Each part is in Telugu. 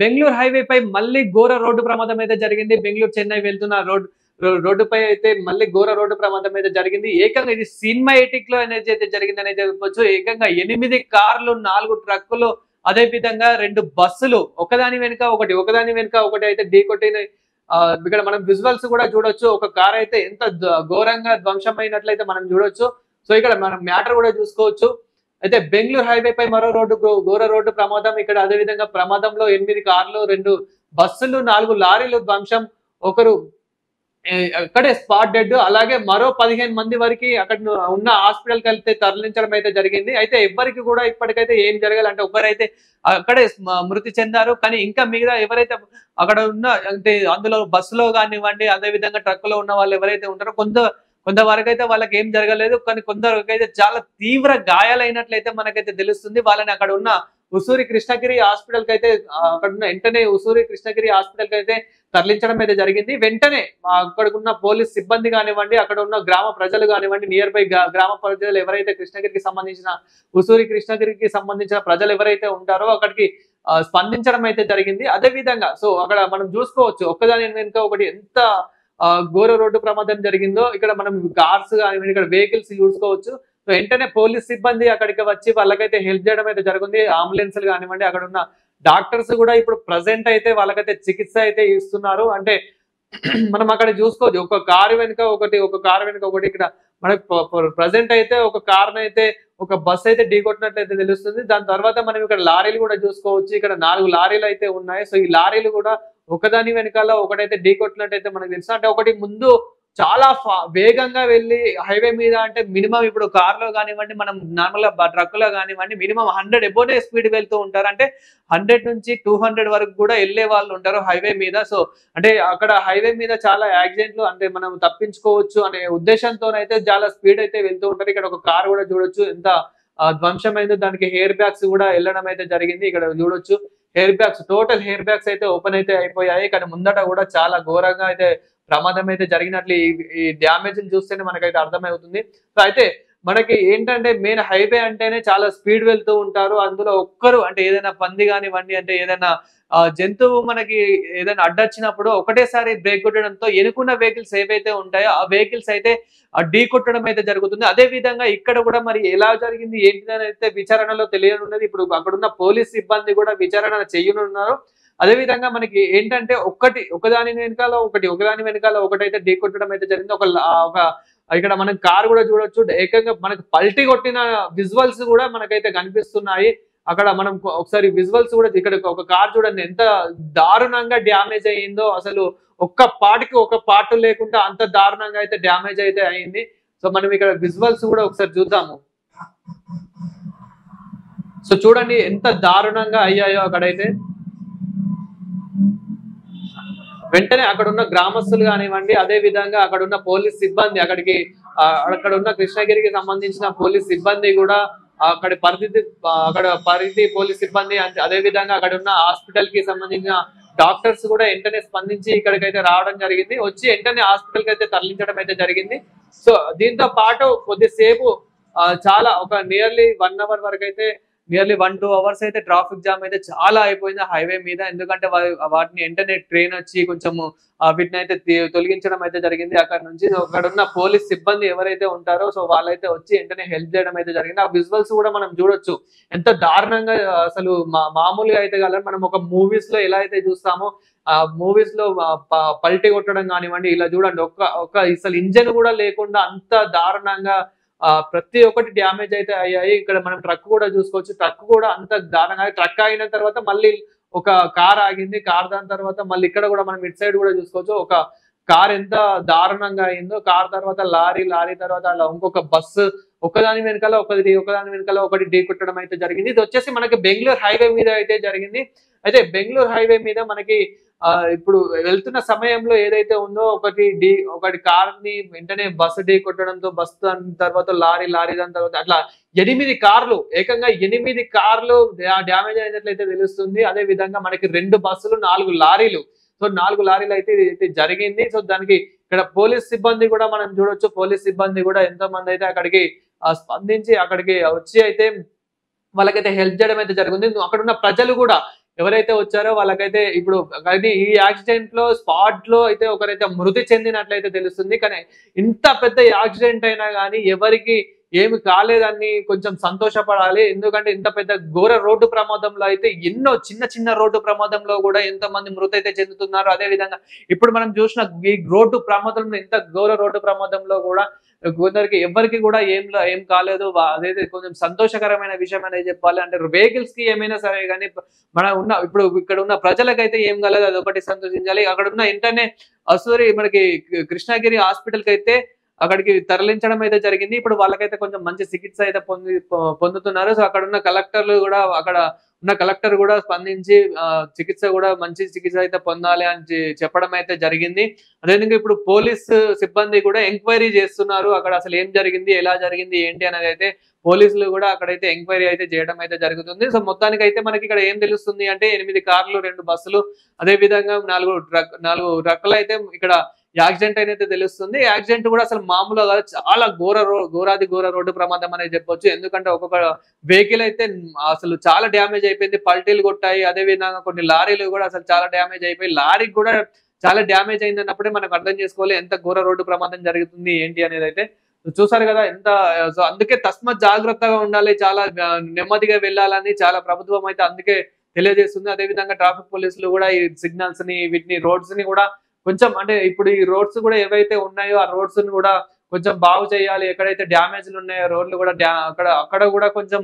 బెంగుళూరు హైవేపై మళ్ళీ ఘోర రోడ్డు ప్రమాదం అయితే జరిగింది. బెంగుళూరు చెన్నై వెళ్తున్న రోడ్డుపై అయితే మళ్ళీ ఘోర రోడ్డు ప్రమాదం అయితే జరిగింది. ఏకంగా ఇది సినిమాటిక్‌లో అనేది అయితే జరిగిందనే చెప్పొచ్చు. ఏకంగా 8 కార్లు, 4 ట్రక్కులు, అదే విధంగా 2 బస్సులు ఒకదాని వెనుక ఒకటి, ఒకదాని వెనుక ఒకటి అయితే ఢీకొట్టిన ఇక్కడ మనం విజువల్స్ కూడా చూడొచ్చు. ఒక కార్ అయితే ఎంత ఘోరంగా ధ్వంసమైనట్లయితే మనం చూడొచ్చు. సో, ఇక్కడ మనం మ్యాటర్ కూడా చూసుకోవచ్చు. అయితే బెంగుళూరు హైవేపై మరో ఘోర రోడ్డు ప్రమాదం. ఇక్కడ అదే విధంగా ప్రమాదంలో 8 కార్లు, 2 బస్సులు, 4 లారీలు ధ్వంసం. ఒకరు అక్కడే స్పాట్ డెడ్. అలాగే మరో 15 మంది వరకి అక్కడ ఉన్న హాస్పిటల్‌కైతే తరలించడం అయితే జరిగింది. అయితే ఎవ్వరికి కూడా ఇప్పటికైతే ఏం జరగాలంటే ఒకరైతే అక్కడే మృతి చెందారు. కానీ ఇంకా మిగతా ఎవరైతే అక్కడ ఉన్న అంటే అందులో బస్సులో గానివ్వండి, అదే విధంగా ట్రక్‌లో ఉన్న వాళ్ళు ఎవరైతే ఉంటారో కొంతవరకైతే వాళ్ళకేం జరగలేదు. కానీ కొందరికైతే చాలా తీవ్ర గాయాలైనట్లయితే మనకైతే తెలుస్తుంది. వాళ్ళని అక్కడ ఉన్న ఉసూరి కృష్ణగిరి హాస్పిటల్‌కైతే అక్కడున్న వెంటనే ఉసూరి కృష్ణగిరి హాస్పిటల్‌కైతే తరలించడం అయితే జరిగింది. వెంటనే అక్కడికున్న పోలీస్ సిబ్బంది గానివ్వండి, అక్కడ ఉన్న గ్రామ ప్రజలు గానివ్వండి, నియర్ బై గ్రామ ప్రజలు ఎవరైతే ఉసూరి కృష్ణగిరికి సంబంధించిన ప్రజలు ఎవరైతే ఉంటారో అక్కడికి స్పందించడం అయితే జరిగింది. అదే విధంగా సో, అక్కడ మనం చూసుకోవచ్చు ఒక్కదాని వెనుక ఒకటి ఎంత ఘోర రోడ్డు ప్రమాదం జరిగిందో. ఇక్కడ మనం కార్స్ గానివ్వండి, ఇక్కడ వెహికల్స్ చూసుకోవచ్చు. సో, వెంటనే పోలీస్ సిబ్బంది అక్కడికి వచ్చి వాళ్ళకైతే హెల్ప్ చేయడం అయితే జరుగుతుంది. అంబులెన్స్‌లు గానివ్వండి, అక్కడ ఉన్న డాక్టర్స్ కూడా ఇప్పుడు ప్రెజెంట్ అయితే వాళ్ళకైతే చికిత్స అయితే ఇస్తున్నారు. అంటే మనం అక్కడ చూసుకోవచ్చు. ఒక కారు వెనుక ఒకటి, ఒక కారు వెనుక ఒకటి. ఇక్కడ మనకు ప్రెజెంట్ అయితే ఒక కార్‌నైతే ఒక బస్ అయితే ఢీకొట్టినట్లయితే తెలుస్తుంది. దాని తర్వాత మనం ఇక్కడ లారీలు కూడా చూసుకోవచ్చు. ఇక్కడ 4 లారీలు అయితే ఉన్నాయి. సో, ఈ లారీలు కూడా ఒకదాని వెనకాల ఒకటైతే ఢీకొట్టినట్టయితే మనకు తెలుసు. అంటే ఒకటి ముందు చాలా వేగంగా వెళ్లి హైవే మీద అంటే మినిమమ్ ఇప్పుడు కార్‌లో గానివ్వండి, మనం నార్మల్‌గా ట్రక్‌లో గానివ్వండి మినిమమ్ 100 అబోనే స్పీడ్ వెళ్తూ ఉంటారు. అంటే 100 నుంచి 200 వరకు కూడా ఎళ్ళే వాళ్ళు ఉంటారు హైవే మీద. సో, అంటే అక్కడ హైవే మీద చాలా యాక్సిడెంట్‌లు అంటే మనం తప్పించుకోవచ్చు అనే ఉద్దేశంతోనైతే చాలా స్పీడ్ అయితే వెళ్తూ ఉంటారు. ఇక్కడ ఒక కార్ కూడా చూడొచ్చు ఎంత ధ్వంసమైందో. దానికి ఎయిర్ బ్యాగ్స్ కూడా ఎళ్ళడం అయితే జరిగింది. ఇక్కడ చూడొచ్చు. టోటల్ ఎయిర్ బ్యాగ్స్ అయితే ఓపెన్ అయితే అయిపోయాయి. కానీ ముందట కూడా చాలా ఘోరంగా అయితే ప్రమాదం అయితే జరిగినట్లు ఈ డ్యామేజ్‌ని చూస్తేనే మనకైతే అర్థమవుతుంది. సో, అయితే మనకి ఏంటంటే మెయిన్ హైవే అంటేనే చాలా స్పీడ్ వెళ్తూ ఉంటారు. అందులో ఒక్కరు అంటే ఏదైనా పంది గానివ్వండి, అంటే ఏదైనా జంతువు మనకి ఏదైనా అడ్డొచ్చినప్పుడు ఒకటేసారి బ్రేక్ కొట్టడంతో ఎనుకున్న వెహికల్స్ ఏవైతే ఉంటాయో ఆ వెహికల్స్ అయితే ఢీకొట్టడం అయితే జరుగుతుంది. అదే విధంగా ఇక్కడ కూడా మరి ఎలా జరిగింది ఏంటిదనైతే విచారణలో తెలియనున్నది. ఇప్పుడు అక్కడున్న పోలీస్ సిబ్బంది కూడా విచారణ చేయనున్నారు. అదే విధంగా మనకి ఏంటంటే ఒకదాని వెనకాల ఒకటి, ఒకదాని వెనకాల ఒకటైతే ఢీకొట్టడం అయితే జరిగింది. ఒక ఇక్కడ మనం కార్ కూడా చూడొచ్చు. ఏకంగా మనకు పల్టీ కొట్టిన విజువల్స్ కూడా మనకైతే కనిపిస్తున్నాయి. అక్కడ మనం ఒకసారి విజువల్స్ కూడా ఇక్కడ ఒక కార్ చూడండి ఎంత దారుణంగా డ్యామేజ్ అయ్యిందో. అసలు ఒక పార్ట్ లేకుండా అంత దారుణంగా అయితే డ్యామేజ్ అయితే అయింది. సో, మనం ఇక్కడ విజువల్స్ కూడా ఒకసారి చూద్దాము. సో, చూడండి ఎంత దారుణంగా అయ్యాయో అక్కడైతే. వెంటనే అక్కడున్న గ్రామస్తులు గానివ్వండి, అదే విధంగా అక్కడున్న పోలీస్ సిబ్బంది అక్కడున్న కృష్ణగిరికి సంబంధించిన పోలీస్ సిబ్బంది కూడా అక్కడ పరిధి పోలీస్ సిబ్బంది అదే విధంగా అక్కడున్న హాస్పిటల్ కి సంబంధించిన డాక్టర్స్ కూడా వెంటనే స్పందించి ఇక్కడికైతే రావడం జరిగింది. వచ్చి వెంటనే హాస్పిటల్ కి అయితే తరలించడం అయితే జరిగింది. సో, దీంతో పాటు కొద్దిసేపు చాలా ఒక నియర్లీ 1 అవర్ వరకైతే నియర్లీ 1-2 అవర్స్ అయితే ట్రాఫిక్ జామ్ అయితే చాలా అయిపోయింది హైవే మీద. ఎందుకంటే వాటిని వెంటనే ట్రైన్ వచ్చి కొంచెము వీటినైతే తొలగించడం అయితే జరిగింది అక్కడ నుంచి. అక్కడున్న పోలీస్ సిబ్బంది ఎవరైతే ఉంటారో సో, వాళ్ళైతే వచ్చి వెంటనే హెల్ప్ చేయడం అయితే జరిగింది. ఆ విజువల్స్ కూడా మనం చూడొచ్చు. ఎంత దారుణంగా అసలు మామూలుగా అయితే కాదు. మనం ఒక మూవీస్ లో ఎలా అయితే చూస్తామో ఆ మూవీస్ లో పల్టీ కొట్టడం కానివ్వండి, ఇలా చూడండి అసలు ఇంజన్ కూడా లేకుండా అంత దారుణంగా ప్రతి ఒక్కటి డ్యామేజ్ అయితే అయ్యాయి. ఇక్కడ మనం ట్రక్ కూడా చూసుకోవచ్చు. ట్రక్ కూడా అంత దారుణంగా ట్రక్ ఆగిన తర్వాత మళ్ళీ ఒక కార్ ఆగింది. కార్ దాని తర్వాత మళ్ళీ ఇక్కడ కూడా మనం ఇటు సైడ్ కూడా చూసుకోవచ్చు. ఒక కార్ ఎంత దారుణంగా అయిందో. కార్ తర్వాత లారీ, లారీ తర్వాత అలా ఇంకొక బస్సు ఒకదాని వెనకాల ఒకటి ఢీకొట్టడం అయితే జరిగింది. ఇది వచ్చేసి మనకి బెంగుళూరు హైవే మీద అయితే జరిగింది. అయితే బెంగుళూరు హైవే మీద మనకి ఇప్పుడు వెళ్తున్న సమయంలో ఏదైతే ఉందో ఒకటి కార్‌ని వెంటనే బస్సు ఢీకొట్టడంతో బస్సు దాని తర్వాత లారీ దాని తర్వాత అట్లా 8 కార్లు ఏకంగా 8 కార్లు డ్యామేజ్ అయినట్లయితే తెలుస్తుంది. అదే విధంగా మనకి 2 బస్సులు, 4 లారీలు. సో, 4 లారీలు అయితే జరిగింది. సో, దానికి ఇక్కడ పోలీస్ సిబ్బంది కూడా మనం చూడొచ్చు. పోలీస్ సిబ్బంది కూడా ఎంతో మంది అయితే అక్కడికి స్పందించి అక్కడికి వచ్చి అయితే వాళ్ళకైతే హెల్ప్ చేయడం అయితే జరిగింది. అక్కడున్న ప్రజలు కూడా ఎవరైతే వచ్చారో వాళ్ళకైతే ఇప్పుడు ఈ యాక్సిడెంట్ లో స్పాట్ లో అయితే ఒకరైతే మృతి చెందినట్లయితే తెలుస్తుంది. కానీ ఇంత పెద్ద యాక్సిడెంట్ అయినా కానీ ఎవరికి ఏమి కాలేదని కొంచెం సంతోషపడాలి. ఎందుకంటే ఇంత పెద్ద ఘోర రోడ్డు ప్రమాదంలో అయితే ఎన్నో చిన్న చిన్న రోడ్డు ప్రమాదంలో కూడా ఎంతమంది మృతి అయితే చెందుతున్నారు. అదే విధంగా ఇప్పుడు మనం చూసిన ఈ రోడ్డు ప్రమాదంలో ఇంత ఘోర రోడ్డు ప్రమాదంలో కూడా కొందరికి ఎవరికి కూడా ఏం కాలేదు. అదైతే కొంచెం సంతోషకరమైన విషయం అనేది చెప్పాలి. అంటే వెహికల్స్ కి ఏమైనా సరే కానీ ఇప్పుడు ఇక్కడ ఉన్న ప్రజలకైతే ఏం కాలేదు, అదొకటి సంతోషించాలి. అక్కడ ఉన్న వెంటనే మనకి కృష్ణగిరి హాస్పిటల్ కి అయితే అక్కడికి తరలించడం అయితే జరిగింది. ఇప్పుడు వాళ్ళకైతే కొంచెం మంచి చికిత్స అయితే పొందుతున్నారు. సో అక్కడ ఉన్న కలెక్టర్ కూడా స్పందించి చికిత్స కూడా మంచి చికిత్స అయితే పొందాలి అని చెప్పడం అయితే జరిగింది. అదేవిధంగా ఇప్పుడు పోలీస్ సిబ్బంది కూడా ఎంక్వైరీ చేస్తున్నారు. అక్కడ అసలు ఏం జరిగింది, ఎలా జరిగింది, ఏంటి అనేది అయితే పోలీసులు కూడా అక్కడైతే ఎంక్వైరీ అయితే చేయడం అయితే జరుగుతుంది. సో మొత్తానికి అయితే మనకి ఇక్కడ ఏం తెలుస్తుంది అంటే 8 కార్లు, 2 బస్సులు, అదే విధంగా 4 ట్రక్కులు అయితే ఇక్కడ యాక్సిడెంట్ అయితే తెలుస్తుంది. యాక్సిడెంట్ కూడా అసలు మామూలుగా కాదు, చాలా ఘోర రోడ్డు ప్రమాదం అనేది చెప్పొచ్చు. ఎందుకంటే ఒక్కొక్క వెహికల్ అయితే అసలు చాలా డ్యామేజ్ అయిపోయింది, పల్టీలు కొట్టాయి. అదే విధంగా కొన్ని లారీలు కూడా అసలు చాలా డ్యామేజ్ అయిపోయి, లారీకి కూడా చాలా డ్యామేజ్ అయిందన్నప్పుడే మనకు అర్థం చేసుకోవాలి ఎంత ఘోర రోడ్డు ప్రమాదం జరుగుతుంది ఏంటి అనేది అయితే. చూసారు కదా ఎంత. సో అందుకే తస్మత్ జాగ్రత్తగా ఉండాలి, చాలా నెమ్మదిగా వెళ్ళాలని చాలా ప్రభుత్వం అయితే అందుకే తెలియజేస్తుంది. అదే విధంగా ట్రాఫిక్ పోలీసులు కూడా ఈ సిగ్నల్స్ ని వీటిని రోడ్స్ ని కూడా కొంచెం అంటే ఇప్పుడు ఈ రోడ్స్ కూడా ఏవైతే ఉన్నాయో ఆ రోడ్స్ ని కూడా కొంచెం బాగు చేయాలి. ఎక్కడైతే డ్యామేజ్లు ఉన్నాయో రోడ్లు కూడా అక్కడ కూడా కొంచెం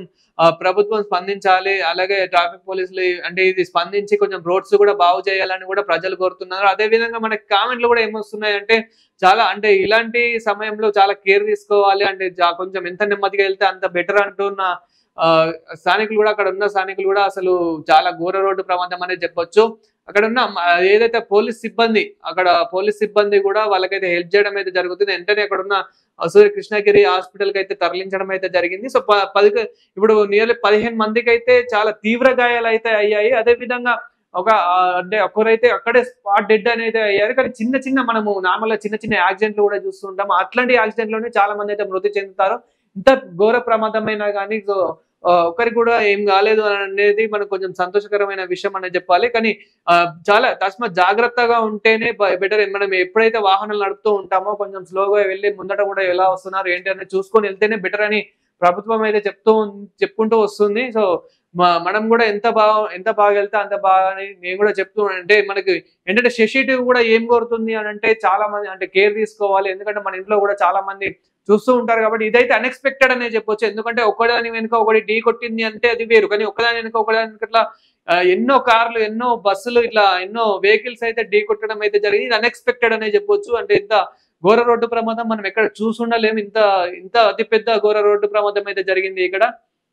ప్రభుత్వం స్పందించాలి. అలాగే ట్రాఫిక్ పోలీసులు అంటే ఇది స్పందించి కొంచెం రోడ్స్ కూడా బాగు చేయాలని కూడా ప్రజలు కోరుతున్నారు. అదే విధంగా మనకి కామెంట్లు కూడా ఏమొస్తున్నాయంటే చాలా అంటే ఇలాంటి సమయంలో చాలా కేర్ తీసుకోవాలి, అంటే కొంచెం ఎంత నెమ్మదిగా వెళ్తే అంత బెటర్ అంటున్న స్థానికులు కూడా, అక్కడ ఉన్న స్థానికులు కూడా అసలు చాలా ఘోర రోడ్డు ప్రమాదం అనేది చెప్పొచ్చు. అక్కడ ఉన్న ఏదైతే పోలీస్ సిబ్బంది కూడా వాళ్ళకైతే హెల్ప్ చేయడం అయితే జరుగుతుంది. వెంటనే అక్కడ ఉన్న కృష్ణగిరి హాస్పిటల్ కి అయితే తరలించడం అయితే జరిగింది. సో ఇప్పుడు నియర్లీ 15 మందికి అయితే చాలా తీవ్ర గాయాలు అయితే అయ్యాయి. అదే విధంగా అంటే ఒకరైతే అక్కడే స్పాట్ డెడ్ అనేది అయ్యారు. కానీ చిన్న మనము నార్మల్ గా చిన్న యాక్సిడెంట్లు కూడా చూస్తుంటాము. అట్లాంటి యాక్సిడెంట్ లోనే చాలా మంది అయితే మృతి చెందుతారు. ఇంత ఘోర ప్రమాదమైనా కానీ ఒకరికి కూడా ఏం కాలేదు అనేది మనకు కొంచెం సంతోషకరమైన విషయం అనేది చెప్పాలి. కానీ చాలా తస్మాత్ జాగ్రత్తగా ఉంటేనే బెటర్. మనం ఎప్పుడైతే వాహనాలు నడుపుతూ ఉంటామో కొంచెం స్లోగా వెళ్ళి ముందట కూడా ఎలా వస్తున్నారు ఏంటి అనేది చూసుకొని వెళ్తేనే బెటర్ అని ప్రభుత్వం అయితే చెప్పుకుంటూ వస్తుంది. సో మనం కూడా ఎంత బాగా వెళ్తే అంత బాగా అని నేను కూడా చెప్తూ అంటే మనకి ఏంటంటే సొసైటీ కూడా ఏం కోరుతుంది అని అంటే చాలా మంది అంటే కేర్ తీసుకోవాలి. ఎందుకంటే మన ఇంట్లో కూడా చాలా మంది చూస్తూ ఉంటారు కాబట్టి ఇదైతే అన్ఎక్స్పెక్టెడ్ అనే చెప్పొచ్చు. ఎందుకంటే ఒకదాని వెనుక ఒకటి ఢీ కొట్టింది అంటే అది వేరు, కానీ ఒకదాని వెనుక ఒకదానికి ఇట్లా ఎన్నో కార్లు, ఎన్నో బస్సులు, ఇట్లా ఎన్నో వెహికల్స్ అయితే ఢీ కొట్టడం అయితే జరిగింది. ఇది అన్ఎక్స్పెక్టెడ్ అనే చెప్పొచ్చు. అంటే ఇంత ఘోర రోడ్డు ప్రమాదం మనం ఎక్కడ చూసుండలేము. ఇంత అతి పెద్ద ఘోర రోడ్డు ప్రమాదం అయితే జరిగింది ఇక్కడ.